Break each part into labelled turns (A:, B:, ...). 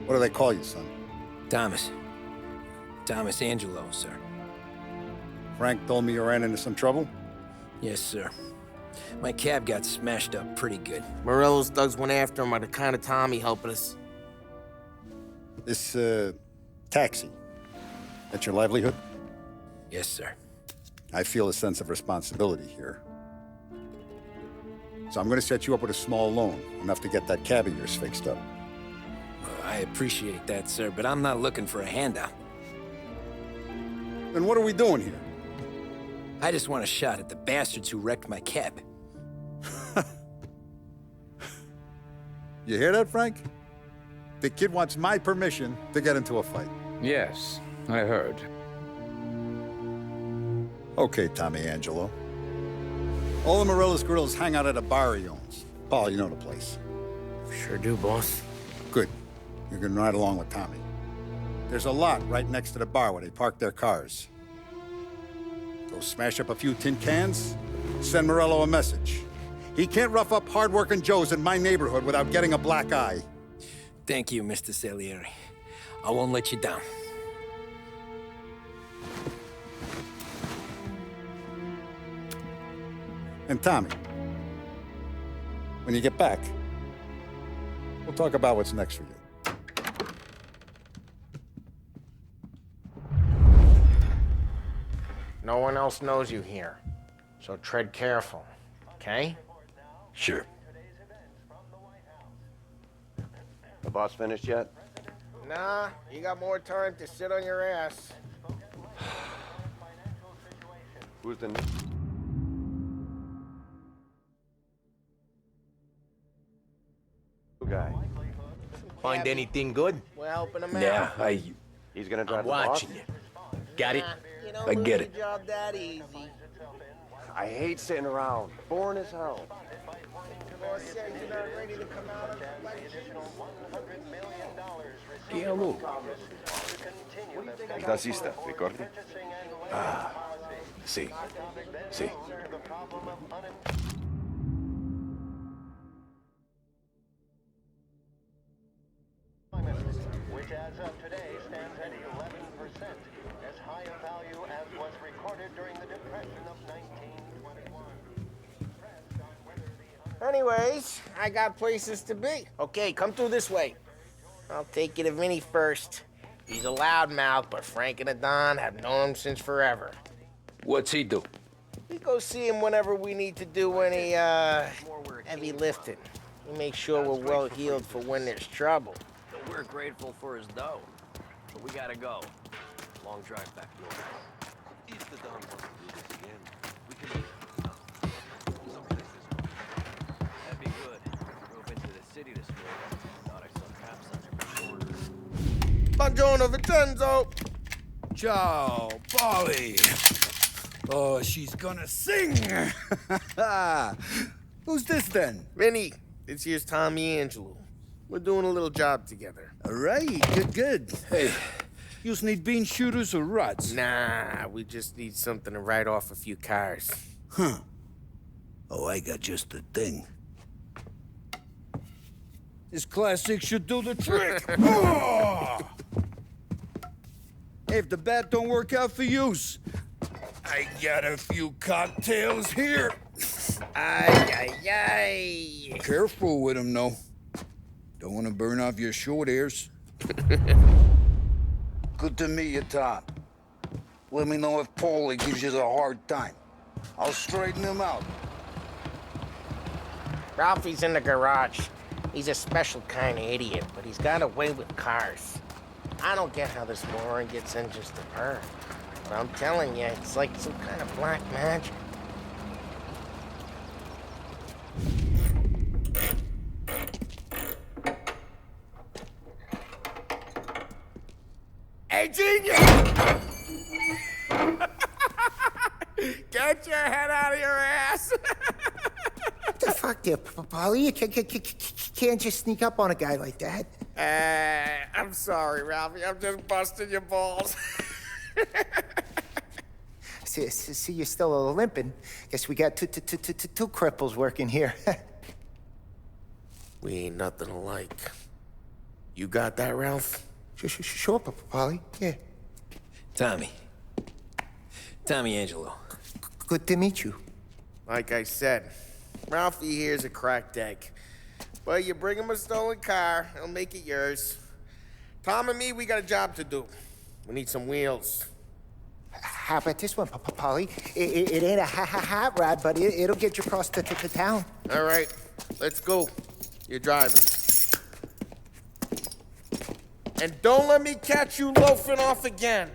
A: What do they call you, son?
B: Thomas. Thomas Angelo, sir.
A: Frank told me you ran into some trouble?
B: Yes, sir. My cab got smashed up pretty good.
C: Morello's thugs went after him on account of Tommy helping us.
A: This, taxi, that's your livelihood?
B: Yes, sir.
A: I feel a sense of responsibility here. So I'm gonna set you up with a small loan, enough to get that cab of yours fixed up.
B: I appreciate that, sir, but I'm not looking for a handout.
A: Then what are we doing here?
B: I just want a shot at the bastards who wrecked my cab.
A: You hear that, Frank? The kid wants my permission to get into a fight.
D: Yes, I heard.
A: Okay, Tommy Angelo. All the Morello's girls hang out at a bar he owns. Paul, you know the place.
C: Sure do, boss.
A: Good. You can ride along with Tommy. There's a lot right next to the bar where they park their cars. Go smash up a few tin cans, send Morello a message. He can't rough up hard-working Joes in my neighborhood without getting a black eye.
B: Thank you, Mr. Salieri. I won't let you down.
A: And Tommy, when you get back, we'll talk about what's next for you.
C: No one else knows you here, so tread careful, okay?
B: Sure.
E: The boss finished yet?
C: Nah, you got more time to sit on your ass.
E: Who's the... guy?
F: Find anything good?
C: We're helping him out.
B: Yeah,
E: He's gonna drive
F: I'm
E: the boss?
F: watching you. Got it?
C: You don't
B: I get
C: lose
B: it.
C: a job that easy.
E: I hate sitting around. Boring as hell.
C: Boss says you're not ready to come out of the election.
F: Yeah, look.
E: Taxista, ricordi?
F: See. See.
G: Which as of today stands at 11%, as high a value as was recorded during the Depression of 1921.
C: Anyways, I got places to be. Okay, come through this way. I'll take you to Vinny first. He's a loudmouth, but Frank and the Don have known him since forever.
D: What's he do?
C: We go see him whenever we need to do any, heavy lifting. We make sure we're well heeled for when there's trouble.
H: We're grateful for his dough, but we gotta go. Long drive back north.
I: If the Don wants to do this again, we can...
H: That'd be good. Drove into the city this morning. Thought I saw cops on every corner.
C: Buongiorno, Vincenzo!
J: Ciao, Polly. Oh, she's gonna sing. Who's this then?
C: Vinny, this here's Tommy Angelo. We're doing a little job together.
J: All right, good. Hey, you need bean shooters or rods?
C: Nah, we just need something to write off a few cars.
J: Huh. Oh, I got just the thing. This classic should do the trick. Oh! Hey, if the bat don't work out for yous, I got a few cocktails here.
C: Ay.
J: Careful with them, though. Don't want to burn off your short hairs. Good to meet you, Tom. Let me know if Paulie gives you a hard time. I'll straighten him out.
C: Ralphie's in the garage. He's a special kind of idiot, but he's got a way with cars. I don't get how this moron gets in just a burn. But I'm telling you, it's like some kind of black magic. Hey, genius! Get your head out of your ass!
K: What the fuck there, Paulie? You can't just sneak up on a guy like that.
C: I'm sorry, Ralphie. I'm just busting your balls.
K: See, you're still limping. Guess we got two cripples working here.
C: We ain't nothing alike. You got that, Ralph?
K: Sure, Paulie. Yeah.
B: Tommy. Tommy Angelo.
K: Good to meet you.
C: Like I said, Ralphie here's a cracked egg. But you bring him a stolen car, he'll make it yours. Tom and me, we got a job to do. We need some wheels.
K: How about this one, Paulie? It ain't a hot rod, but it'll get you across to town.
C: All right, let's go. You're driving. And don't let me catch you loafing off again.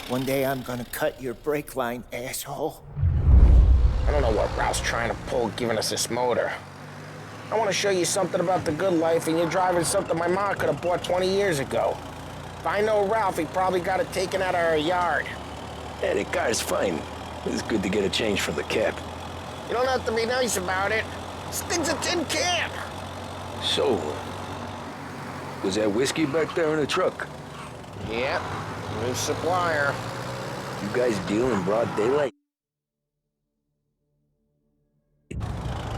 K: One day I'm gonna cut your brake line, asshole.
C: I don't know what Ralph's trying to pull giving us this motor. I want to show you something about the good life, and you're driving something my mom could have bought 20 years ago. If I know Ralph, he probably got it taken out of our yard.
B: Yeah, the car's fine. It's good to get a change from the cab.
C: You don't have to be nice about it. This thing's a tin can.
B: So, was that whiskey back there in the truck?
C: Yep, new supplier.
B: You guys deal in broad daylight?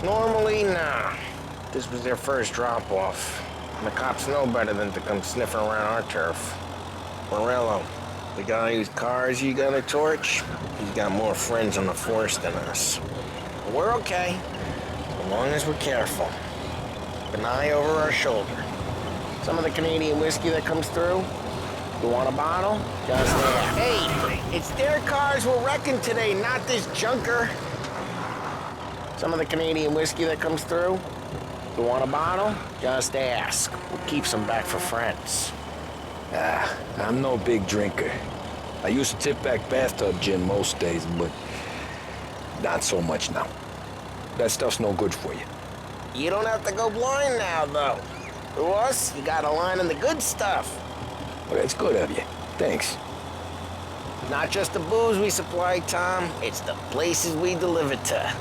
C: Normally, nah. This was their first drop-off. And the cops know better than to come sniffing around our turf. Morello, the guy whose cars you got a torch, he's got more friends on the force than us. But we're okay, as long as we're careful. Keep an eye over our shoulder. Some of the Canadian whiskey that comes through, you want a bottle? Just there. Hey, it's their cars we're wrecking today, not this junker. Some of the Canadian whiskey that comes through, you want a bottle? Just ask. We'll keep some back for friends.
B: I'm no big drinker. I used to tip back bathtub gin most days, but not so much now. That stuff's no good for you.
C: You don't have to go blind now, though. To us, you got a line in the good stuff.
B: Well, that's good of you. Thanks.
C: Not just the booze we supply, Tom. It's the places we deliver to.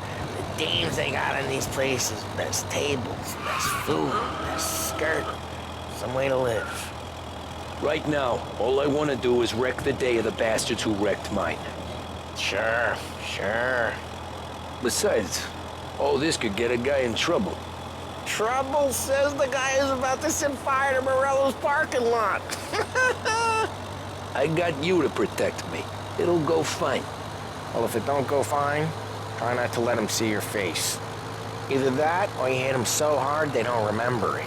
C: The dames they got in these places. Best tables, best food, best skirt. Some way to live.
B: Right now, all I want to do is wreck the day of the bastards who wrecked mine.
C: Sure.
B: Besides, all this could get a guy in trouble.
C: Trouble says the guy is about to set fire to Morello's parking lot.
B: I got you to protect me. It'll go fine.
C: Well, if it don't go fine, try not to let them see your face. Either that, or you hit them so hard they don't remember it.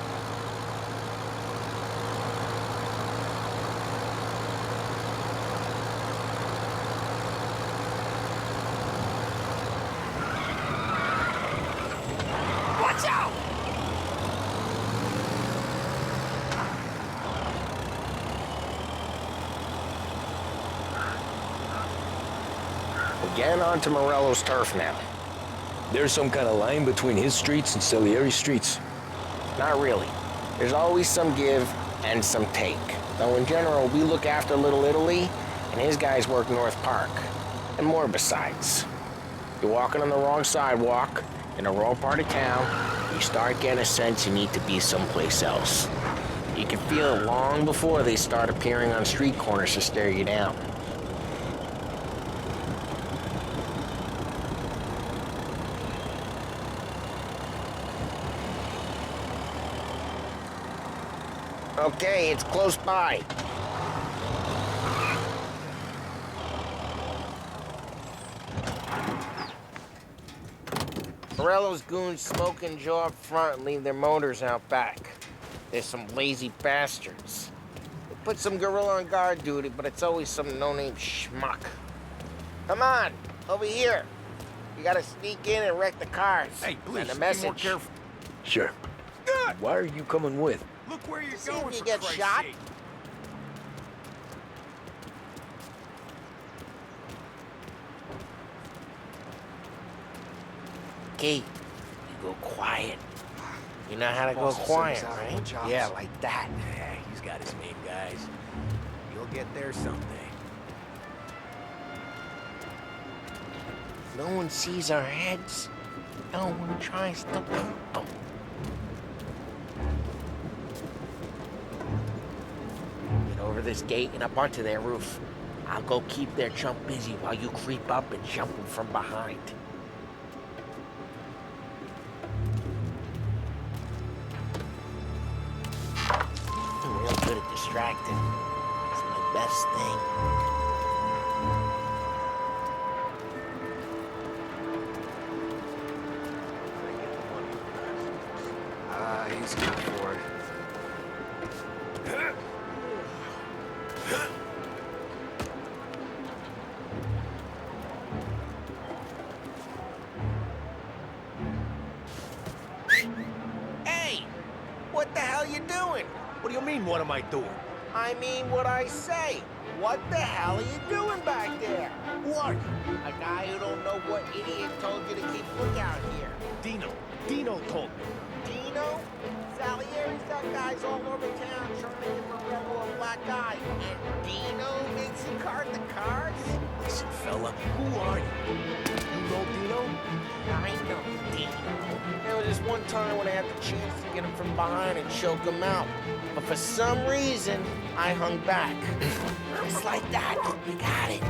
C: Watch out! We're getting onto Morello's turf now.
B: There's some kind of line between his streets and Salieri streets.
C: Not really. There's always some give and some take. Though in general, we look after Little Italy, and his guys work North Park. And more besides. You're walking on the wrong sidewalk, in the wrong part of town, you start getting a sense you need to be someplace else. You can feel it long before they start appearing on street corners to stare you down. Okay, it's close by. Morello's goons smoke and jaw up front and leave their motors out back. They're some lazy bastards. They put some gorilla on guard duty, but it's always some no-name schmuck. Come on, over here. You gotta sneak in and wreck the cars.
F: Hey, please,
C: Send a
F: be
C: message.
F: more careful.
B: Sure. Why are you coming with?
F: Look where you're
C: See
F: going,
C: if you
F: for
C: get
F: Christ's
C: shot.
F: sake.
C: Key, you go quiet. You know how to go quiet, right?
F: Yeah, like that. Yeah, he's got his name, guys. You'll get there someday.
C: No one sees our heads. No one tries to bump them. Get over this gate and up onto their roof. I'll go keep their chump busy while you creep up and jump them from behind. good at distracting. It's my best thing.
F: He's good for it.
C: Hey! What the hell you doing?
F: What do you mean, what am I doing?
C: I mean what I say. What the hell are you doing back there?
F: Who are you?
C: A guy who don't know what idiot told you to keep lookout here.
F: Dino. Dino told me.
C: Dino? Salieri's got guys all over town trying to get Morello a black eye. And Dino makes you card the cards?
F: Listen, fella, who are you? You know Dino?
C: I know Dino. There was this one time when I had the chance to get him from behind and choke him out. But for some reason, I hung back. Just like that. You got it.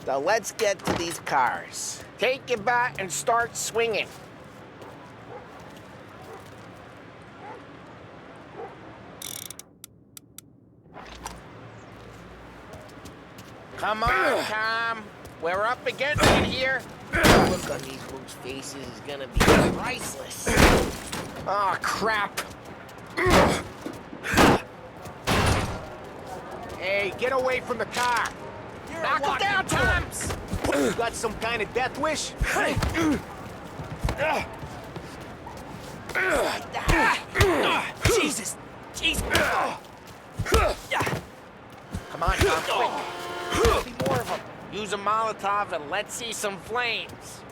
C: So let's get to these cars. Take your bat and start swinging. Come on, Tom. We're up against it here. The look on these folks' faces is gonna be priceless. Oh, crap.
F: Hey, get away from the car.
C: Knock him down, Tom!
F: You got some kind of death wish?
C: Jesus! Jesus! Come on, Tom, quick. There'll be more of them. Use a Molotov and let's see some flames.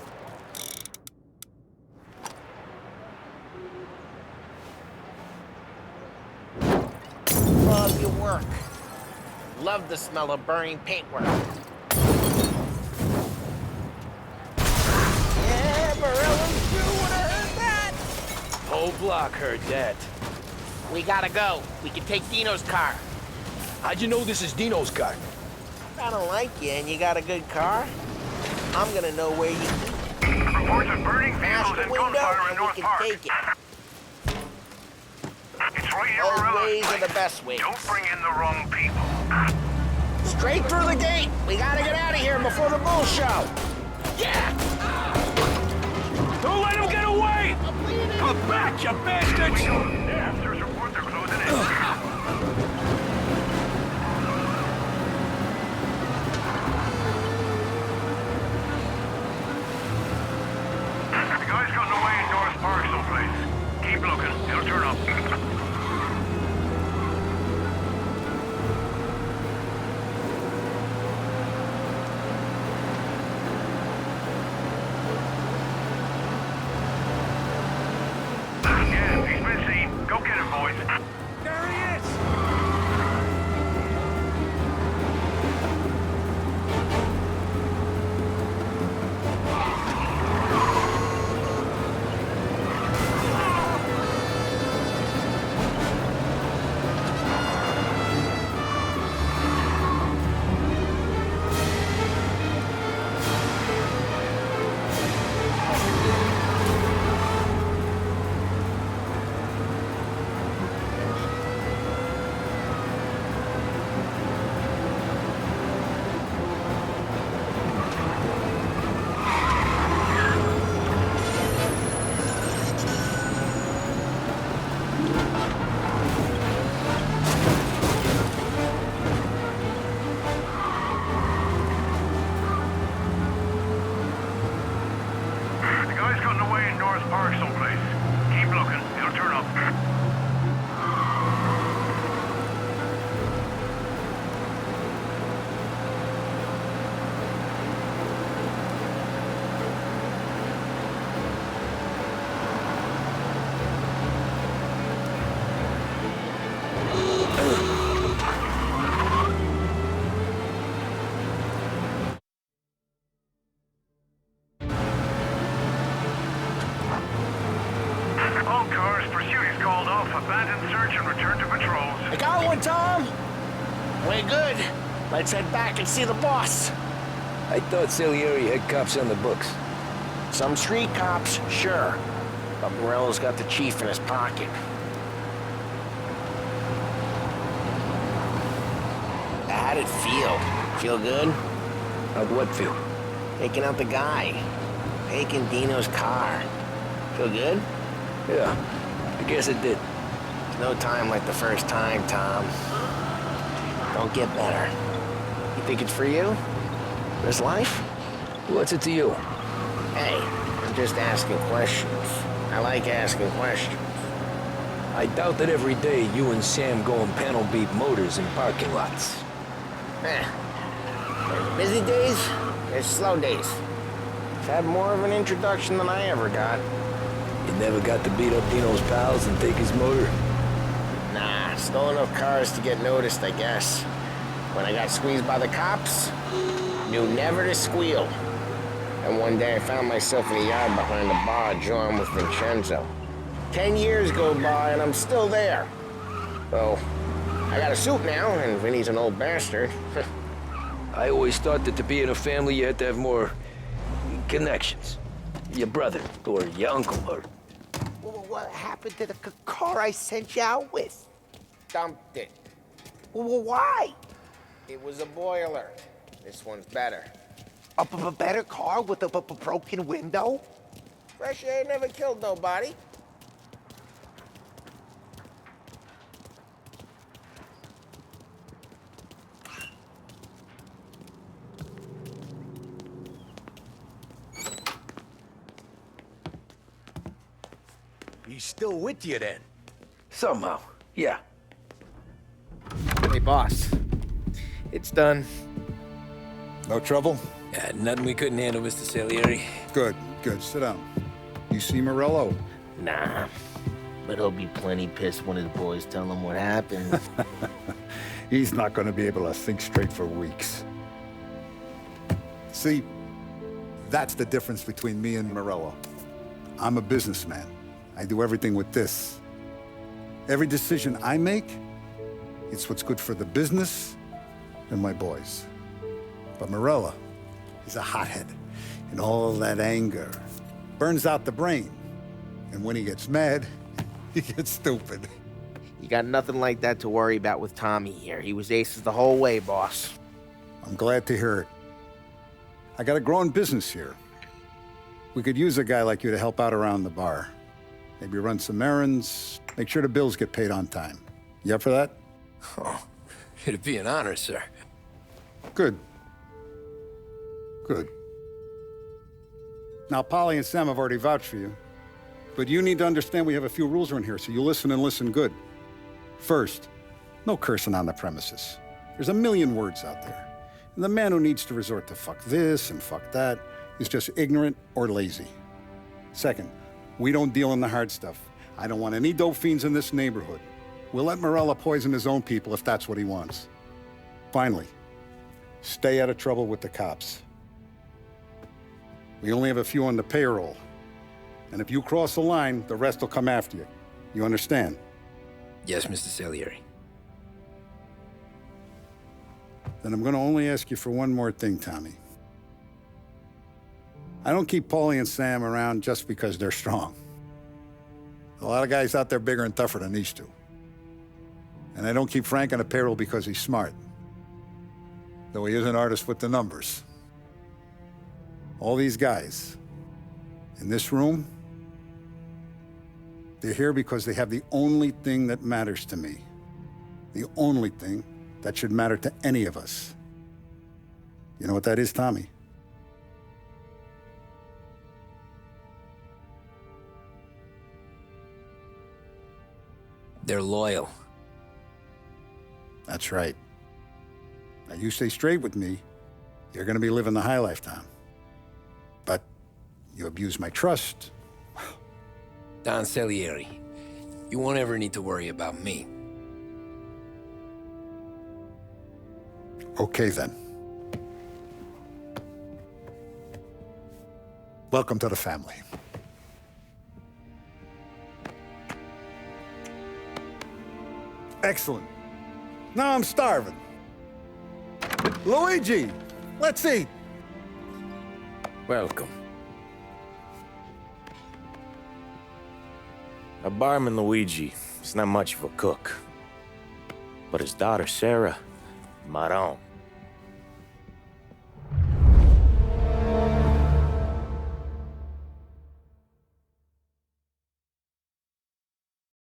C: Love your work. Love the smell of burning paintwork. Yeah, Morello's true when I heard that.
B: Whole block heard that.
C: We gotta go. We can take Dino's car.
B: How'd you know this is Dino's car?
C: I don't like you and you got a good car. I'm gonna know where you keep it.
G: Reports of burning
C: Smash
G: vehicles
C: the
G: and
C: window
G: gunfire in
C: and we
G: North
C: can
G: Park.
C: take it.
G: It's right here,
C: Old
G: Morello's
C: ways are
G: place.
C: the best ways.
G: Don't bring in the wrong people.
C: Straight through the gate. We gotta get out of here before the bull show. Yeah!
B: Don't let him get away! Come back, you bastards!
G: Yeah, officers report they're closing in. The guy's gotten away in North Park someplace. Keep looking. He'll turn up. Yeah, he's been seen. Go get him, boys.
F: There he is!
G: The guy's gotten away in North Park someplace. Keep looking. He'll turn up. All cars, pursuit is called off. Abandon search and return to patrols.
C: I got one, Tom. We're good. Let's head back and see the boss.
B: I thought Salieri had cops on the books.
C: Some street cops, sure. But Morello's got the chief in his pocket. How'd it feel? Feel good?
B: How'd what feel?
C: Taking out the guy. Taking Dino's car. Feel good?
B: Yeah, I guess it did.
C: There's no time like the first time, Tom. Don't get better. You think it's for you? This life?
B: What's it to you?
C: Hey, I'm just asking questions. I like asking questions.
B: I doubt that every day you and Sam go and panel beat motors in parking lots.
C: There's busy days, there's slow days. I've had more of an introduction than I ever got.
B: You never got to beat up Dino's pals and take his motor?
C: Nah, stole enough cars to get noticed, I guess. When I got squeezed by the cops, knew never to squeal. And one day I found myself in the yard behind the bar, drawing with Vincenzo. 10 years go by and I'm still there. So, I got a suit now, and Vinny's an old bastard.
B: I always thought that to be in a family you had to have more connections. Your brother, or your uncle, or...
K: What happened to the car I sent you out with?
C: Dumped it.
K: Why?
C: It was a boiler. This one's better.
K: A better car with a broken window?
C: Fresh air never killed nobody.
F: He's still with you then?
B: Somehow, yeah.
H: Hey, boss. It's done.
A: No trouble?
H: Yeah, nothing we couldn't handle, Mr. Salieri.
A: Good, good. Sit down. You see Morello?
C: Nah, but he'll be plenty pissed when his boys tell him what happened.
A: He's not going to be able to think straight for weeks. See, that's the difference between me and Morello. I'm a businessman. I do everything with this. Every decision I make, it's what's good for the business and my boys. But Morello, he's a hothead, and all that anger burns out the brain. And when he gets mad, he gets stupid.
C: You got nothing like that to worry about with Tommy here. He was aces the whole way, boss.
A: I'm glad to hear it. I got a growing business here. We could use a guy like you to help out around the bar. Maybe run some errands, make sure the bills get paid on time. You up for that?
H: Oh, it'd be an honor, sir.
A: Good. Good. Now, Polly and Sam have already vouched for you. But you need to understand we have a few rules around here, so you listen and listen good. First, no cursing on the premises. There's a million words out there. And the man who needs to resort to fuck this and fuck that is just ignorant or lazy. Second, we don't deal in the hard stuff. I don't want any dope fiends in this neighborhood. We'll let Morello poison his own people if that's what he wants. Finally, stay out of trouble with the cops. We only have a few on the payroll. And if you cross the line, the rest will come after you. You understand?
H: Yes, Mr. Salieri.
A: Then I'm going to only ask you for one more thing, Tommy. I don't keep Paulie and Sam around just because they're strong. A lot of guys out there bigger and tougher than these two. And I don't keep Frank on the payroll because he's smart. Though he is an artist with the numbers. All these guys in this room, they're here because they have the only thing that matters to me. The only thing that should matter to any of us. You know what that is, Tommy?
H: They're loyal.
A: That's right. Now, you stay straight with me, you're gonna be living the high life, Tom. But you abuse my trust.
H: Don Salieri, you won't ever need to worry about me.
A: Okay, then. Welcome to the family. Excellent. Now I'm starving. Luigi, let's eat.
F: Welcome. Our barman Luigi is not much of a cook. But his daughter Sarah, Maron.